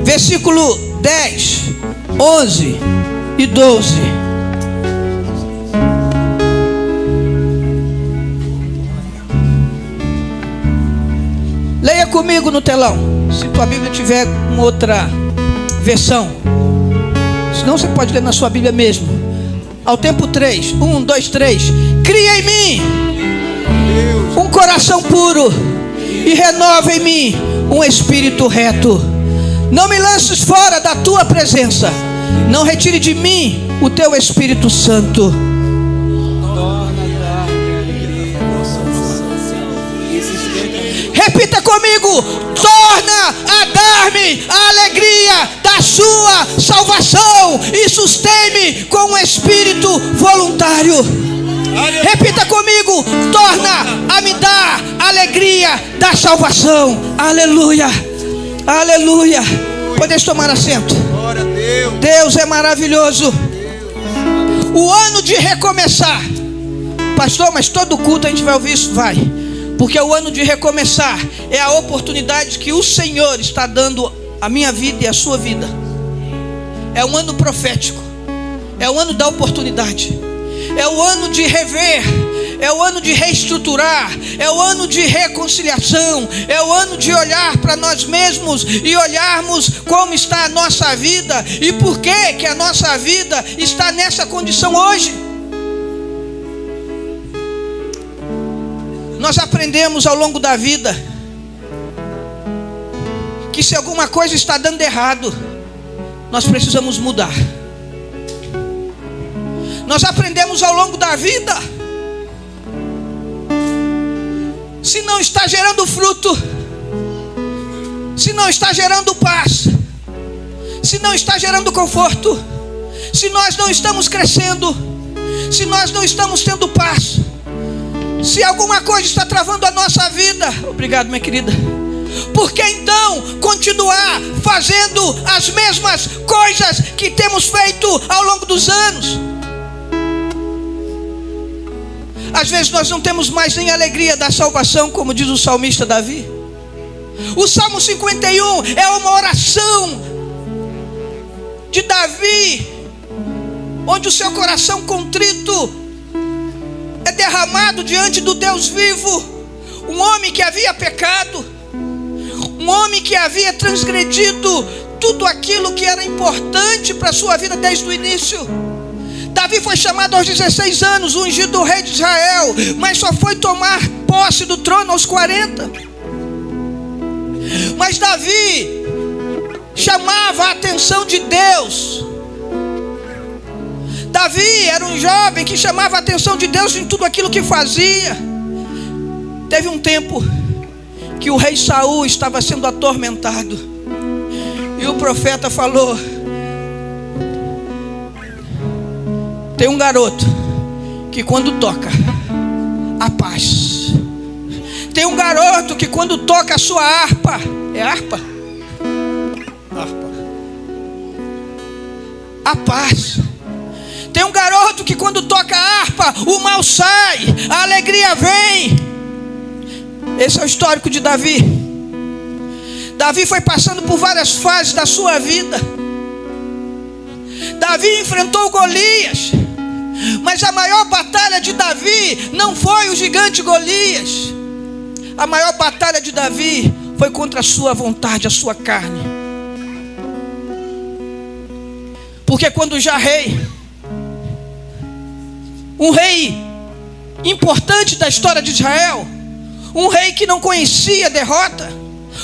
Versículo 10, 11 e 12. Leia comigo no telão, se tua Bíblia tiver uma outra versão. Senão você pode ler na sua Bíblia mesmo. Ao tempo 3, 1, 2, 3. Cria em mim um coração puro e renova em mim um espírito reto. Não me lances fora da tua presença. Não retire de mim o teu Espírito Santo. Repita comigo: torna a dar-me a alegria da sua salvação e sustém-me com um espírito voluntário. Repita comigo: torna a me dar a alegria da salvação. Aleluia, aleluia. Podeis tomar assento. Deus é maravilhoso. O ano de recomeçar. Pastor, mas todo culto a gente vai ouvir isso? Vai. Porque o ano de recomeçar é a oportunidade que o Senhor está dando à minha vida e à sua vida. É um ano profético. É o ano da oportunidade. É o ano de rever. É o ano de reestruturar. É o ano de reconciliação. É o ano de olhar para nós mesmos e olharmos como está a nossa vida e por que a nossa vida está nessa condição hoje. Nós aprendemos ao longo da vida que se alguma coisa está dando errado, nós precisamos mudar. Nós aprendemos ao longo da vida, se não está gerando fruto, se não está gerando paz, se não está gerando conforto, se nós não estamos crescendo, se nós não estamos tendo paz, se alguma coisa está travando a nossa vida, obrigado, minha querida. Por que então continuar fazendo as mesmas coisas que temos feito ao longo dos anos? Às vezes nós não temos mais nem alegria da salvação, como diz o salmista Davi. O Salmo 51 é uma oração de Davi, onde o seu coração contrito é derramado diante do Deus vivo. Um homem que havia pecado, um homem que havia transgredido tudo aquilo que era importante para a sua vida desde o início. Davi foi chamado aos 16 anos, ungido do rei de Israel, mas só foi tomar posse do trono aos 40. Mas Davi chamava a atenção de Deus. Davi era um jovem que chamava a atenção de Deus em tudo aquilo que fazia. Teve um tempo que o rei Saul estava sendo atormentado, e o profeta falou: tem um garoto que quando toca, a paz. Tem um garoto que quando toca a sua harpa, é harpa? Harpa. A paz. Tem um garoto que quando toca a harpa, o mal sai, a alegria vem. Esse é o histórico de Davi. Davi foi passando por várias fases da sua vida. Davi enfrentou Golias, mas a maior batalha de Davi não foi o gigante Golias. A maior batalha de Davi foi contra a sua vontade, a sua carne. Porque quando já rei, um rei importante da história de Israel, um rei que não conhecia derrota,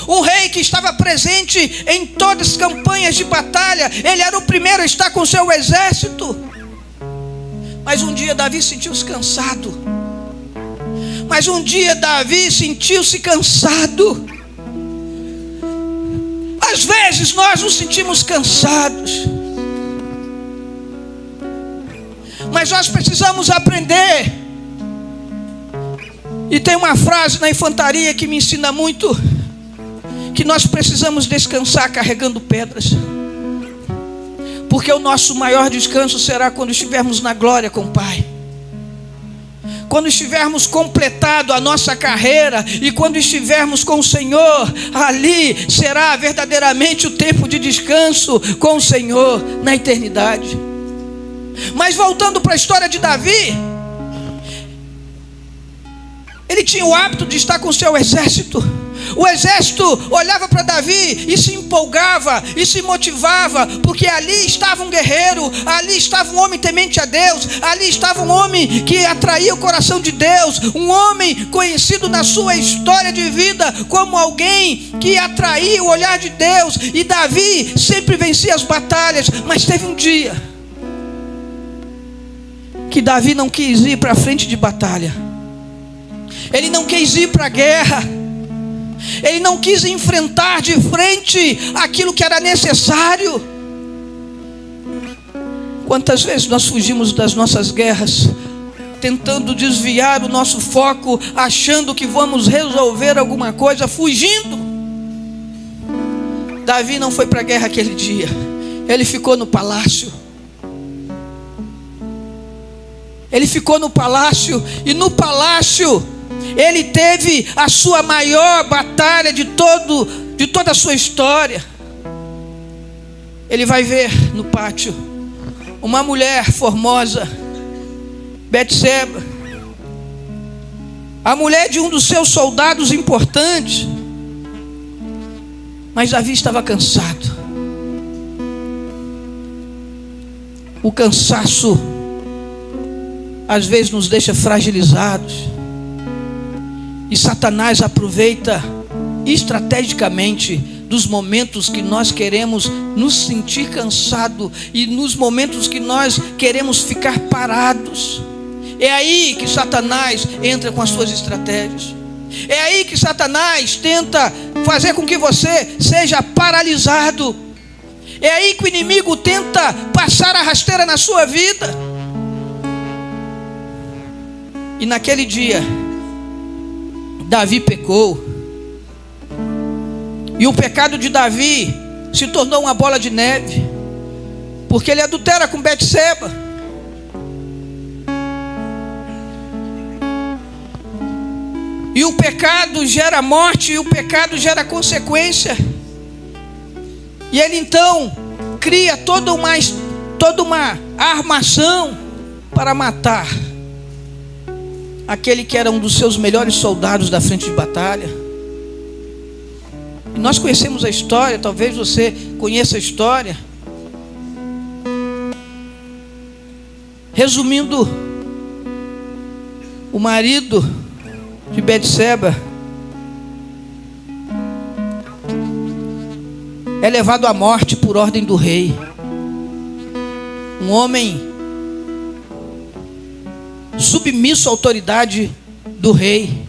um rei que estava presente em todas as campanhas de batalha, ele era o primeiro a estar com seu exército. Mas um dia Davi sentiu-se cansado. Mas um dia Davi sentiu-se cansado. Às vezes nós nos sentimos cansados, mas nós precisamos aprender. E tem uma frase na infantaria que me ensina muito, que nós precisamos descansar carregando pedras, porque o nosso maior descanso será quando estivermos na glória com o Pai. quando estivermos completado a nossa carreira e quando estivermos com o Senhor, ali será verdadeiramente o tempo de descanso com o Senhor na eternidade. Mas voltando para a história de Davi, ele tinha o hábito de estar com o seu exército. O exército olhava para Davi e se empolgava e se motivava, porque ali estava um guerreiro, ali estava um homem temente a Deus, ali estava um homem que atraía o coração de Deus, um homem conhecido na sua história de vida como alguém que atraía o olhar de Deus. E Davi sempre vencia as batalhas, mas teve um dia que Davi não quis ir para a frente de batalha. Ele não quis ir para a guerra. Ele não quis enfrentar de frente aquilo que era necessário. Quantas vezes nós fugimos das nossas guerras, tentando desviar o nosso foco, achando que vamos resolver alguma coisa, fugindo. Davi não foi para a guerra aquele dia. Ele ficou no palácio. Ele ficou no palácio, e no palácio ele teve a sua maior batalha de toda a sua história. Ele vai ver no pátio uma mulher formosa, Betseba, a mulher de um dos seus soldados importantes. Mas Davi estava cansado. O cansaço às vezes nos deixa fragilizados, e Satanás aproveita estrategicamente dos momentos que nós queremos nos sentir cansados e nos momentos que nós queremos ficar parados. É aí que Satanás entra com as suas estratégias. É aí que Satanás tenta fazer com que você seja paralisado. É aí que o inimigo tenta passar a rasteira na sua vida. E naquele dia Davi pecou, e o pecado de Davi se tornou uma bola de neve, porque ele adultera com Betseba. E o pecado gera morte, e o pecado gera consequência. E ele então cria toda uma armação para matar aquele que era um dos seus melhores soldados da frente de batalha. E nós conhecemos a história, talvez você conheça a história. Resumindo, o marido de Betseba é levado à morte por ordem do rei. Um homem submisso à autoridade do rei.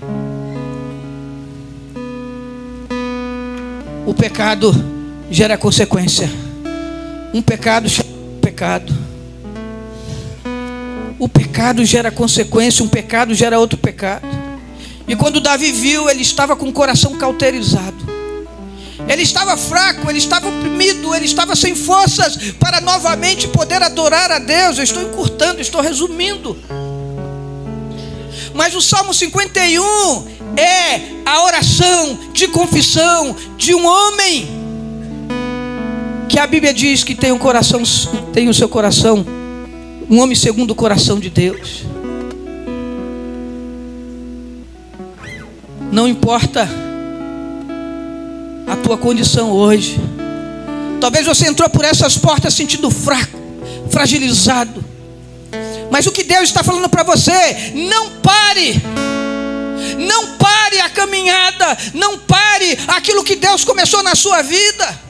O pecado gera consequência. Um pecado chama pecado. O pecado gera consequência, um pecado gera outro pecado. E quando Davi viu, ele estava com o coração cauterizado. Ele estava fraco, ele estava oprimido, ele estava sem forças para novamente poder adorar a Deus. Eu estou encurtando, estou resumindo. Mas o Salmo 51 é a oração de confissão de um homem que a Bíblia diz que tem o seu coração, um homem segundo o coração de Deus. Não importa a tua condição hoje. Talvez você entrou por essas portas sentindo fraco, fragilizado. Mas o que Deus está falando para você: não pare. Não pare a caminhada. Não pare aquilo que Deus começou na sua vida.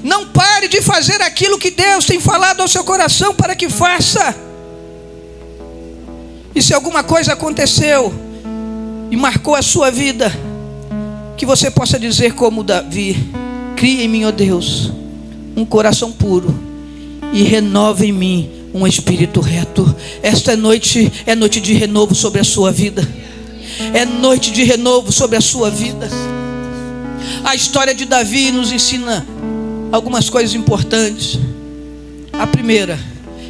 Não pare de fazer aquilo que Deus tem falado ao seu coração para que faça. E se alguma coisa aconteceu e marcou a sua vida, que você possa dizer como Davi: cria em mim, ó Deus, um coração puro e renova em mim um espírito reto. Esta noite é noite de renovo sobre a sua vida. É noite de renovo sobre a sua vida. A história de Davi nos ensina algumas coisas importantes. A primeira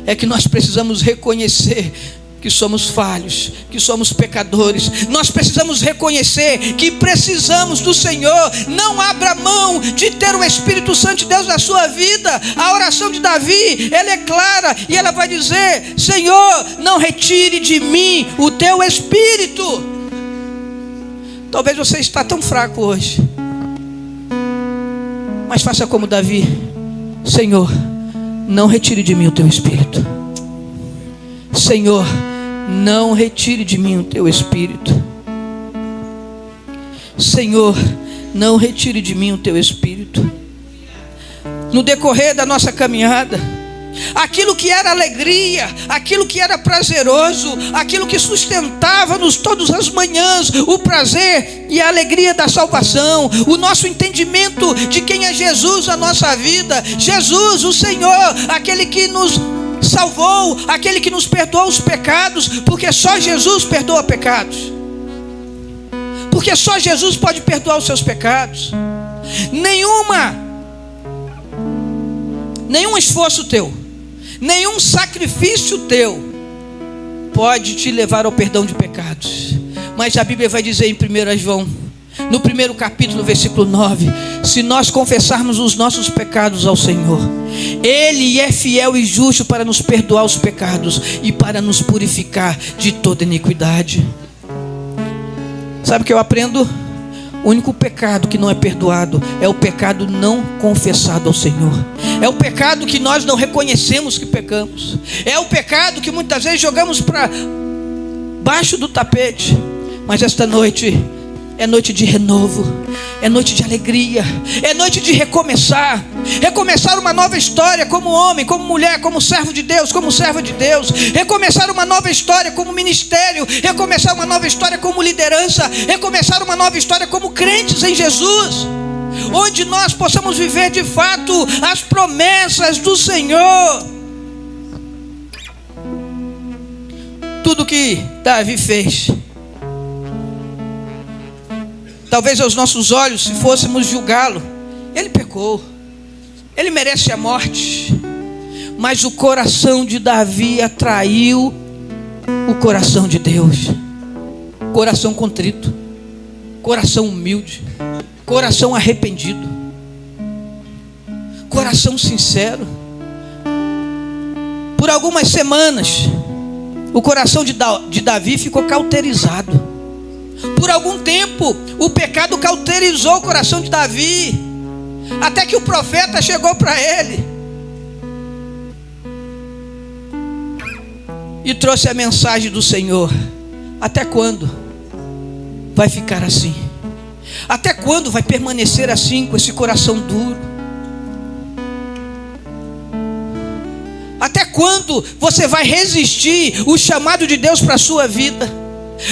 é que nós precisamos reconhecer que somos falhos, que somos pecadores. Nós precisamos reconhecer que precisamos do Senhor. Não abra mão de ter o Espírito Santo de Deus na sua vida. A oração de Davi, ela é clara, e ela vai dizer: Senhor, não retire de mim o teu Espírito. Talvez você está tão fraco hoje, mas faça como Davi: Senhor, não retire de mim o teu Espírito. Senhor, não retire de mim o teu Espírito. Senhor, não retire de mim o teu Espírito. No decorrer da nossa caminhada, aquilo que era alegria, aquilo que era prazeroso, aquilo que sustentava-nos todas as manhãs, o prazer e a alegria da salvação, o nosso entendimento de quem é Jesus na nossa vida. Jesus, o Senhor, aquele que nos salvou, aquele que nos perdoou os pecados, porque só Jesus perdoa pecados, porque só Jesus pode perdoar os seus pecados. Nenhum esforço teu, nenhum sacrifício teu pode te levar ao perdão de pecados. Mas a Bíblia vai dizer em 1 João, no 1º capítulo, versículo 9: se nós confessarmos os nossos pecados ao Senhor, Ele é fiel e justo para nos perdoar os pecados e para nos purificar de toda iniquidade. Sabe o que eu aprendo? O único pecado que não é perdoado é o pecado não confessado ao Senhor. É o pecado que nós não reconhecemos que pecamos. É o pecado que muitas vezes jogamos para baixo do tapete. Mas esta noite é noite de renovo, é noite de alegria, é noite de recomeçar. Recomeçar uma nova história como homem, como mulher, como servo de Deus, como serva de Deus. Recomeçar uma nova história como ministério. Recomeçar uma nova história como liderança. Recomeçar uma nova história como crentes em Jesus, onde nós possamos viver de fato as promessas do Senhor. Tudo que Davi fez, talvez aos nossos olhos, se fôssemos julgá-lo, ele pecou, ele merece a morte. Mas o coração de Davi atraiu o coração de Deus. Coração contrito, coração humilde, coração arrependido, coração sincero. Por algumas semanas, o coração de Davi ficou cauterizado. Por algum tempo, o pecado cauterizou o coração de Davi, até que o profeta chegou para ele e trouxe a mensagem do Senhor: até quando vai ficar assim? Até quando vai permanecer assim, com esse coração duro? Até quando você vai resistir o chamado de Deus para a sua vida?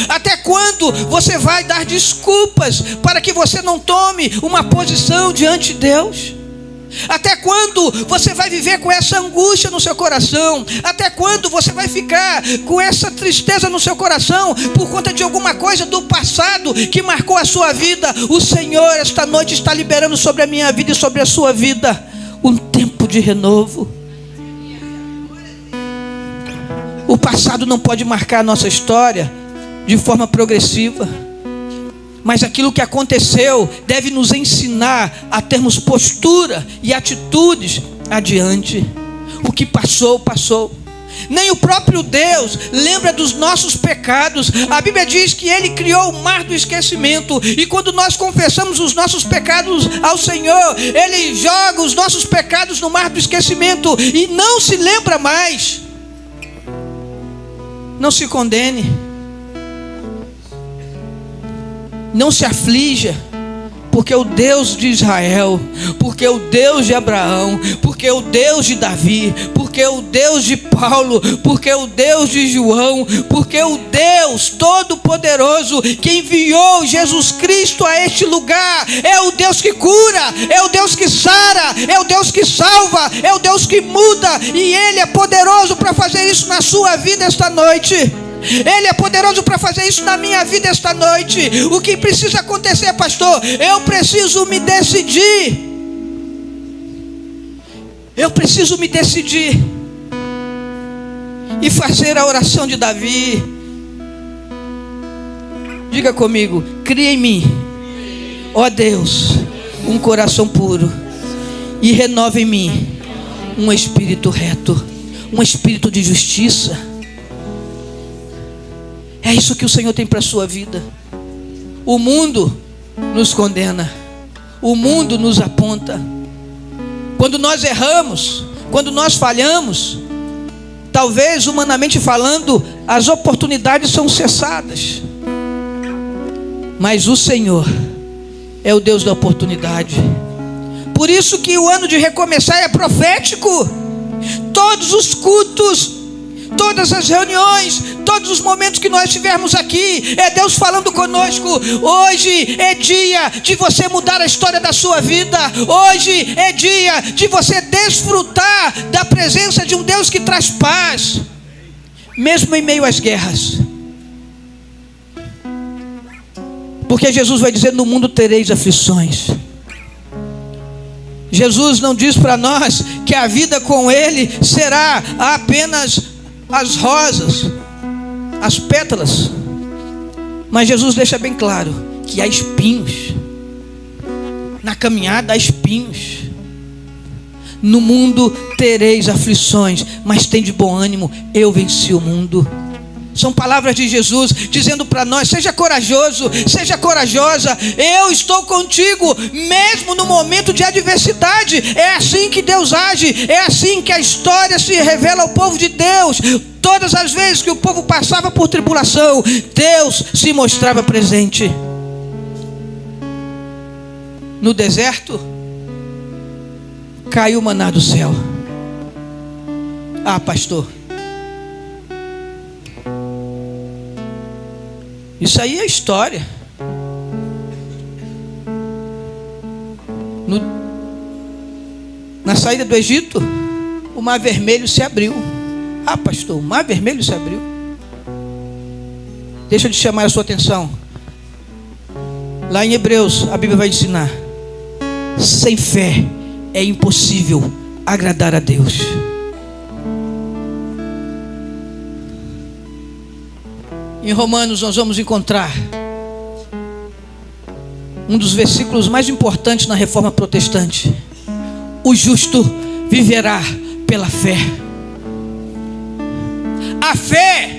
Até quando você vai dar desculpas para que você não tome uma posição diante de Deus? Até quando você vai viver com essa angústia no seu coração? Até quando você vai ficar com essa tristeza no seu coração por conta de alguma coisa do passado que marcou a sua vida? O Senhor esta noite está liberando sobre a minha vida e sobre a sua vida um tempo de renovo. O passado não pode marcar a nossa história de forma progressiva, mas aquilo que aconteceu deve nos ensinar a termos postura e atitudes adiante. O que passou, passou. Nem o próprio Deus lembra dos nossos pecados. A Bíblia diz que Ele criou o mar do esquecimento, e quando nós confessamos os nossos pecados ao Senhor, Ele joga os nossos pecados no mar do esquecimento e não se lembra mais. Não se condene, não se aflija, porque o Deus de Israel, porque o Deus de Abraão, porque o Deus de Davi, porque o Deus de Paulo, porque o Deus de João, porque o Deus Todo-Poderoso que enviou Jesus Cristo a este lugar é o Deus que cura, é o Deus que sara, é o Deus que salva, é o Deus que muda, e Ele é poderoso para fazer isso na sua vida esta noite. Ele é poderoso para fazer isso na minha vida esta noite. O que precisa acontecer, pastor? Eu preciso me decidir. Eu preciso me decidir. e fazer a oração de Davi. Diga comigo: cria em mim, ó Deus, um coração puro, e renova em mim um espírito reto, um espírito de justiça. É isso que o Senhor tem para a sua vida. O mundo nos condena, o mundo nos aponta. Quando nós erramos, quando nós falhamos, talvez humanamente falando, as oportunidades são cessadas. Mas o Senhor é o Deus da oportunidade. Por isso que o ano de recomeçar é profético. Todos os cultos, todas as reuniões, todos os momentos que nós estivermos aqui, é Deus falando conosco. Hoje é dia de você mudar a história da sua vida. Hoje é dia de você desfrutar da presença de um Deus que traz paz, mesmo em meio às guerras. Porque Jesus vai dizer: no mundo tereis aflições. Jesus não diz para nós que a vida com Ele será apenas as rosas, as pétalas. Mas Jesus deixa bem claro que há espinhos. Na caminhada há espinhos. No mundo tereis aflições, mas tem de bom ânimo, eu venci o mundo. São palavras de Jesus dizendo para nós: seja corajoso, seja corajosa, eu estou contigo, mesmo no momento de adversidade. É assim que Deus age, é assim que a história se revela ao povo de Deus. Todas as vezes que o povo passava por tribulação, Deus se mostrava presente. No deserto, caiu o maná do céu. Ah, pastor, isso aí é história. Na saída do Egito, o Mar Vermelho se abriu. Ah, pastor, o Mar Vermelho se abriu. Deixa eu te chamar a sua atenção. Lá em Hebreus, a Bíblia vai ensinar: sem fé é impossível agradar a Deus. Em Romanos nós vamos encontrar um dos versículos mais importantes na Reforma Protestante: o justo viverá pela fé. A fé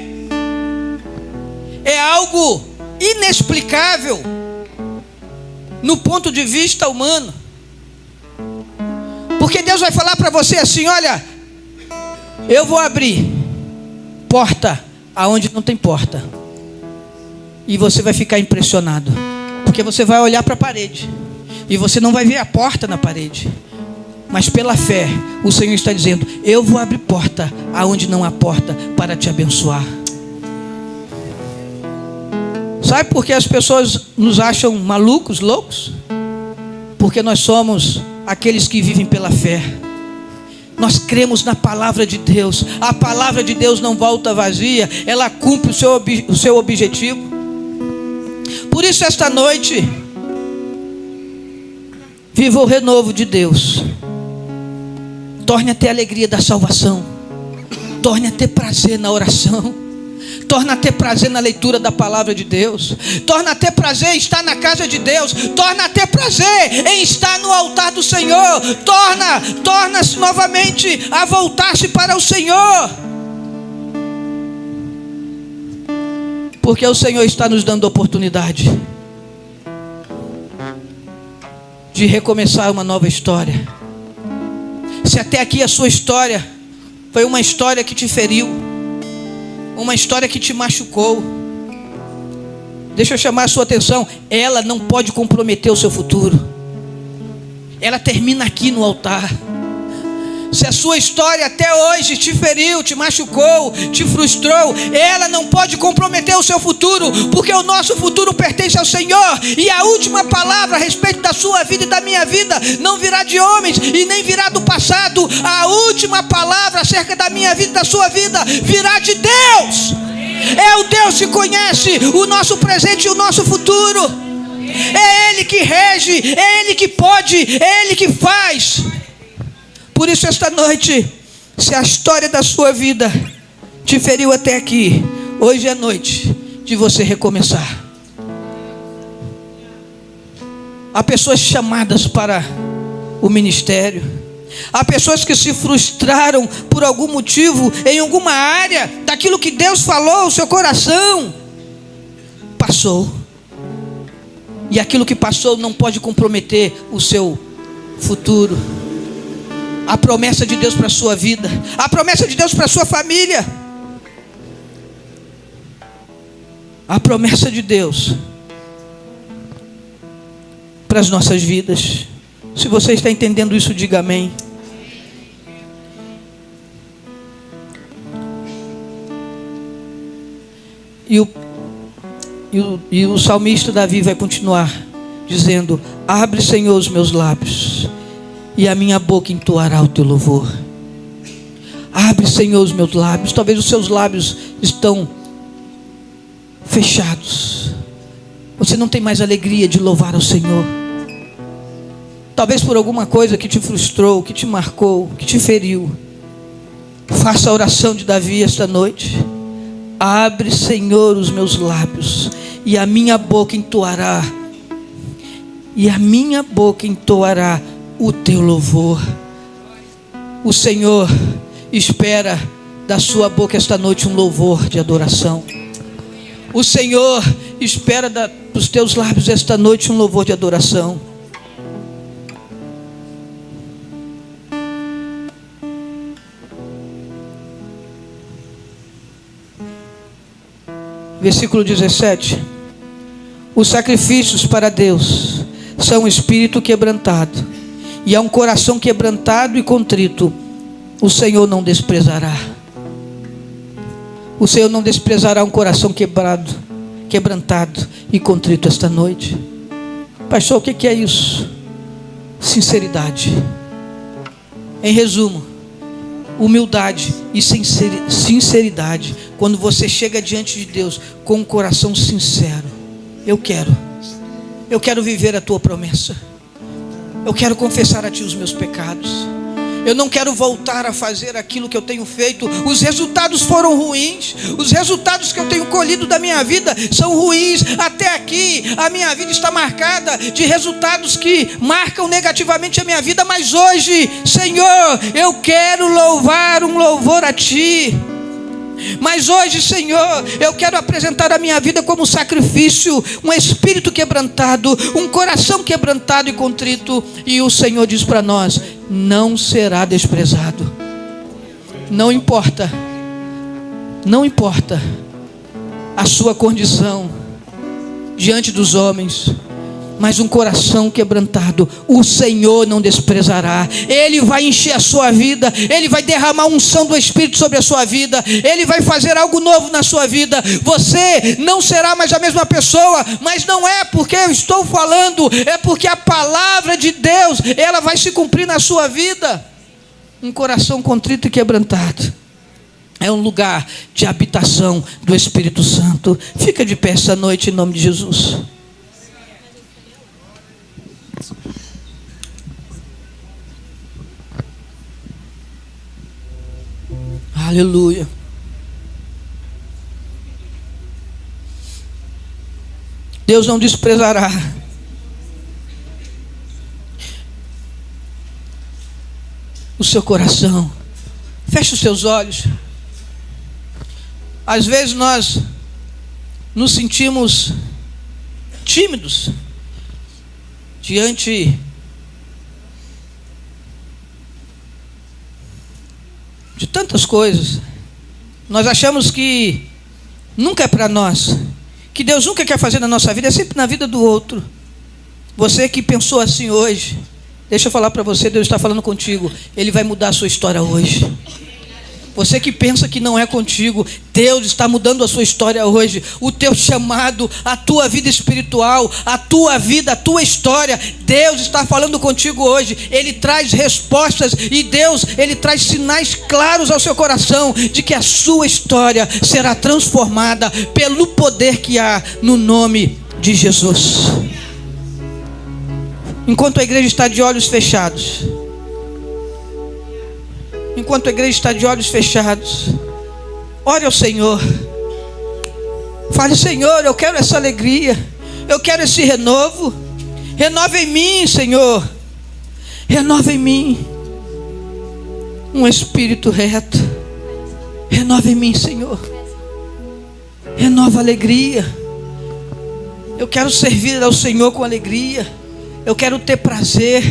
é algo inexplicável no ponto de vista humano. Porque Deus vai falar para você assim: olha, eu vou abrir porta aonde não tem porta. E você vai ficar impressionado, porque você vai olhar para a parede e você não vai ver a porta na parede. Mas pela fé, o Senhor está dizendo: eu vou abrir porta aonde não há porta para te abençoar. Sabe por que as pessoas nos acham malucos, loucos? Porque nós somos aqueles que vivem pela fé. Nós cremos na palavra de Deus. A palavra de Deus não volta vazia, ela cumpre o seu objetivo. Por isso, esta noite, viva o renovo de Deus. Torne a ter alegria da salvação. Torne a ter prazer na oração. Torna a ter prazer na leitura da palavra de Deus. Torna a ter prazer em estar na casa de Deus. Torna a ter prazer em estar no altar do Senhor. Torna-se novamente a voltar-se para o Senhor. Porque o Senhor está nos dando a oportunidade de recomeçar uma nova história. Se até aqui a sua história foi uma história que te feriu, uma história que te machucou, deixa eu chamar a sua atenção: ela não pode comprometer o seu futuro. Ela termina aqui no altar. Se a sua história até hoje te feriu, te machucou, te frustrou, ela não pode comprometer o seu futuro, porque o nosso futuro pertence ao Senhor. E a última palavra a respeito da sua vida e da minha vida não virá de homens e nem virá do passado. A última palavra acerca da minha vida e da sua vida virá de Deus. É o Deus que conhece o nosso presente e o nosso futuro. É Ele que rege, é Ele que pode, é Ele que faz. Por isso, esta noite, se a história da sua vida te feriu até aqui, hoje é noite de você recomeçar. Há pessoas chamadas para o ministério. Há pessoas que se frustraram por algum motivo, em alguma área daquilo que Deus falou, o seu coração passou. E aquilo que passou não pode comprometer o seu futuro. A promessa de Deus para a sua vida, a promessa de Deus para a sua família, a promessa de Deus para as nossas vidas. Se você está entendendo isso, diga amém. E o salmista Davi vai continuar dizendo: abre, Senhor, os meus lábios, e a minha boca entoará o teu louvor. Abre, Senhor, os meus lábios. Talvez os seus lábios estão fechados. Você não tem mais alegria de louvar ao Senhor. Talvez por alguma coisa que te frustrou, que te marcou, que te feriu. Faça a oração de Davi esta noite. Abre, Senhor, os meus lábios, e a minha boca entoará, o teu louvor. O Senhor espera da sua boca esta noite um louvor de adoração. O Senhor espera dos teus lábios esta noite um louvor de adoração. Versículo 17. Os sacrifícios para Deus são um espírito quebrantado, e há um coração quebrantado e contrito o Senhor não desprezará. O Senhor não desprezará um coração quebrantado e contrito esta noite. Pastor, o que é isso? Sinceridade. Em resumo, humildade e sinceridade. Quando você chega diante de Deus com um coração sincero: eu quero viver a tua promessa, eu quero confessar a ti os meus pecados, eu não quero voltar a fazer aquilo que eu tenho feito. Os resultados foram ruins, os resultados que eu tenho colhido da minha vida são ruins. Até aqui a minha vida está marcada de resultados que marcam negativamente a minha vida. Mas hoje, Senhor, eu quero louvar um louvor a ti. Mas hoje, Senhor, eu quero apresentar a minha vida como sacrifício, um espírito quebrantado, um coração quebrantado e contrito. E o Senhor diz para nós: não será desprezado. Não importa a sua condição diante dos homens, mas um coração quebrantado o Senhor não desprezará. Ele vai encher a sua vida, Ele vai derramar a unção do Espírito sobre a sua vida, Ele vai fazer algo novo na sua vida. Você não será mais a mesma pessoa, mas não é porque eu estou falando, é porque a palavra de Deus, ela vai se cumprir na sua vida. Um coração contrito e quebrantado é um lugar de habitação do Espírito Santo. Fica de pé essa noite em nome de Jesus. Aleluia. Deus não desprezará o seu coração. Feche os seus olhos. Às vezes nós nos sentimos tímidos diante de tantas coisas. Nós achamos que nunca é para nós, que Deus nunca quer fazer na nossa vida, é sempre na vida do outro. Você que pensou assim hoje, deixa eu falar para você, Deus está falando contigo. Ele vai mudar a sua história hoje. Você que pensa que não é contigo, Deus está mudando a sua história hoje. O teu chamado, a tua vida espiritual, a tua vida, a tua história, Deus está falando contigo hoje. Ele traz respostas e Deus, Ele traz sinais claros ao seu coração de que a sua história será transformada pelo poder que há no nome de Jesus. Enquanto a igreja está de olhos fechados, Ore ao Senhor. Fale: Senhor, eu quero essa alegria, eu quero esse renovo. Renova em mim, Senhor. Renova em mim um espírito reto. Renova em mim, Senhor. Renova a alegria. Eu quero servir ao Senhor com alegria. Eu quero ter prazer.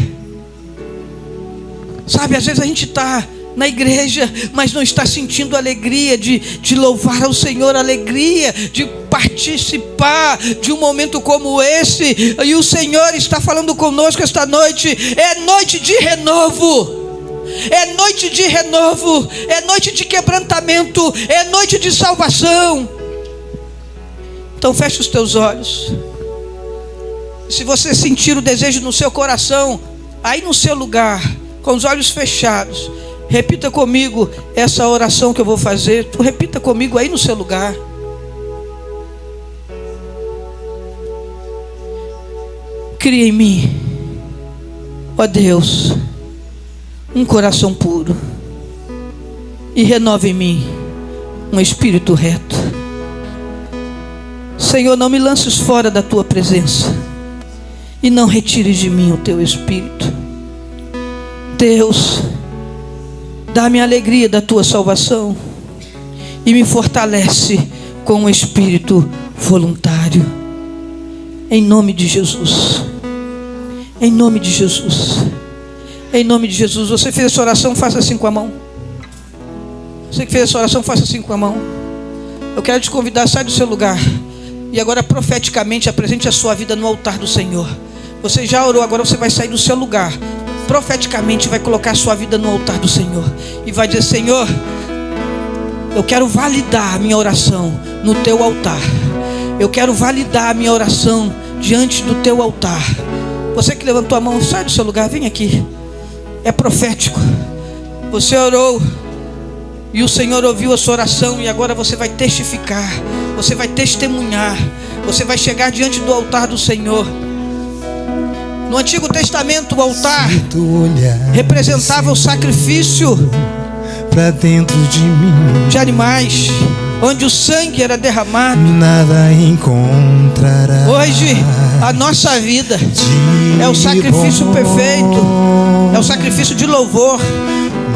Sabe, às vezes a gente está na igreja, mas não está sentindo alegria de louvar ao Senhor, alegria de participar de um momento como esse. E o Senhor está falando conosco esta noite. É noite de renovo, é noite de renovo, é noite de quebrantamento, é noite de salvação. Então feche os teus olhos. Se você sentir o desejo no seu coração, aí no seu lugar, com os olhos fechados, repita comigo essa oração que eu vou fazer. Tu repita comigo aí no seu lugar. Cria em mim, ó Deus, um coração puro, e renova em mim um espírito reto. Senhor, não me lances fora da tua presença, e não retires de mim o teu espírito. Deus, dá-me a alegria da tua salvação e me fortalece com um espírito voluntário. Em nome de Jesus. Em nome de Jesus. Em nome de Jesus. Você fez essa oração, faça assim com a mão. Você que fez essa oração, faça assim com a mão. Eu quero te convidar, sai do seu lugar. E agora profeticamente apresente a sua vida no altar do Senhor. Você já orou, agora você vai sair do seu lugar. Profeticamente vai colocar a sua vida no altar do Senhor. E vai dizer: Senhor, eu quero validar a minha oração no teu altar. Eu quero validar a minha oração diante do teu altar. Você que levantou a mão, sai do seu lugar, vem aqui. É profético. Você orou e o Senhor ouviu a sua oração, e agora você vai testificar, você vai testemunhar, você vai chegar diante do altar do Senhor. No Antigo Testamento, o altar representava o sacrifício pra dentro de mim de animais, onde o sangue era derramado. Nada encontrará. Hoje a nossa vida é o sacrifício perfeito, é o sacrifício de louvor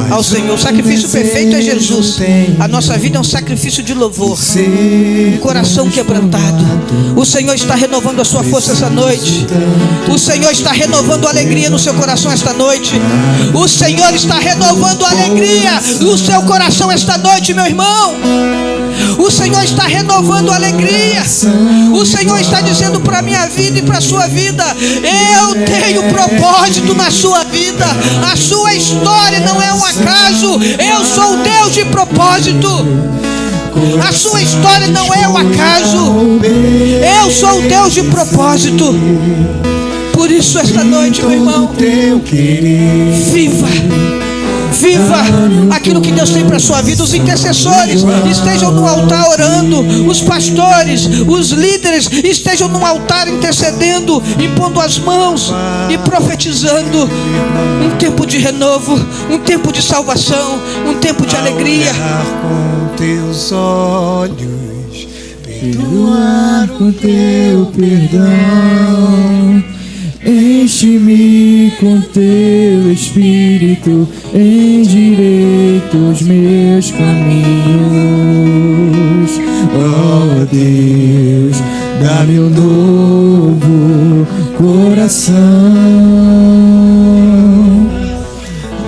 ao Senhor. O sacrifício perfeito é Jesus. A nossa vida é um sacrifício de louvor, um coração quebrantado. O Senhor está renovando a sua força essa noite. O Senhor está renovando a alegria no seu coração esta noite. O Senhor está renovando a alegria no seu coração esta noite, meu irmão. O Senhor está renovando a alegria. O Senhor está dizendo para a minha vida e para a sua vida: eu tenho propósito na sua vida. A sua história não é um acaso. Eu sou o Deus de propósito. A sua história não é um acaso. Eu sou o Deus de propósito. Por isso esta noite, meu irmão, viva aquilo que Deus tem para a sua vida. Os intercessores estejam no altar orando. Os pastores, os líderes estejam no altar intercedendo, impondo as mãos e profetizando um tempo de renovo, um tempo de salvação, um tempo de alegria. Com teus olhos, perdoar com teu perdão. Enche-me com teu espírito, endireita os meus caminhos. Oh Deus, dá-me um novo coração.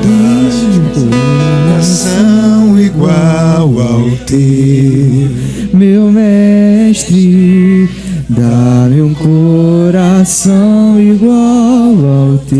Dá-me um coração igual ao teu, meu mestre. Dá-me um coração igual ao teu.